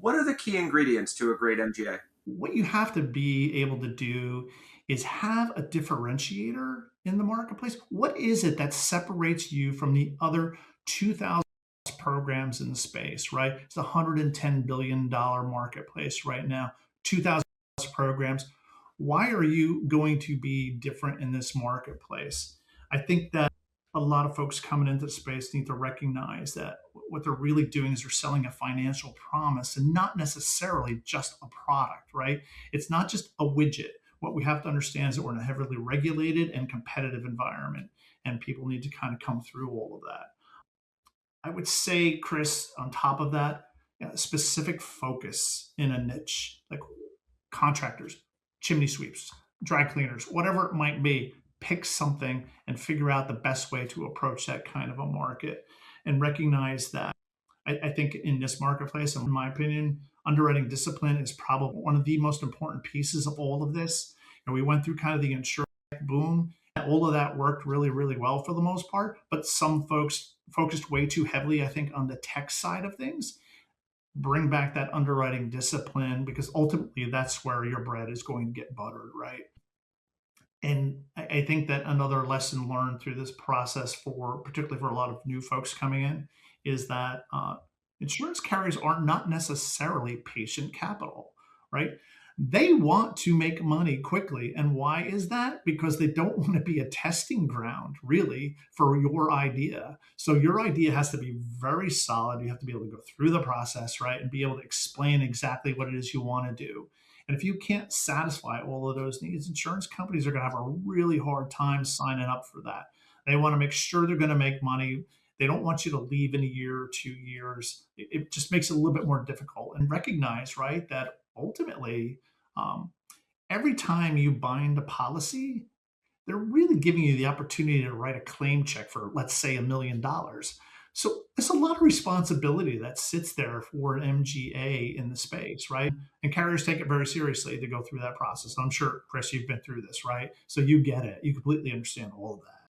What are the key ingredients to a great MGA? What you have to be able to do is have a differentiator in the marketplace. What is it that separates you from the other 2,000 programs in the space, right? It's a $110 billion marketplace right now, 2,000 programs. Why are you going to be different in this marketplace? I think that a lot of folks coming into the space need to recognize that what they're really doing is they're selling a financial promise and not necessarily just a product, right? It's not just a widget. What we have to understand is that we're in a heavily regulated and competitive environment, and people need to kind of come through all of that. I would say, Chris, on top of that, specific focus in a niche, like contractors, chimney sweeps, dry cleaners, whatever it might be, pick something and figure out the best way to approach that kind of a market and recognize that. I think in this marketplace, in my opinion, underwriting discipline is probably one of the most important pieces of all of this. And we went through kind of the insurance boom. All of that worked really, really well for the most part, but some folks focused way too heavily, I think, on the tech side of things. Bring back that underwriting discipline because ultimately that's where your bread is going to get buttered, right? And I think that another lesson learned through this process, for particularly for a lot of new folks coming in, is that insurance carriers are not necessarily patient capital, right? They want to make money quickly. And why is that? Because they don't want to be a testing ground, really, for your idea. So your idea has to be very solid. You have to be able to go through the process, right? And be able to explain exactly what it is you want to do. And if you can't satisfy all of those needs, insurance companies are going to have a really hard time signing up for that. They want to make sure they're going to make money. They don't want you to leave in a year or 2 years. It just makes it a little bit more difficult. And recognize, right, that ultimately, um, every time you bind a policy, they're really giving you the opportunity to write a claim check for, let's say, $1 million. So there's a lot of responsibility that sits there for an MGA in the space, right? And carriers take it very seriously to go through that process. I'm sure, Chris, you've been through this, right? So you get it. You completely understand all of that.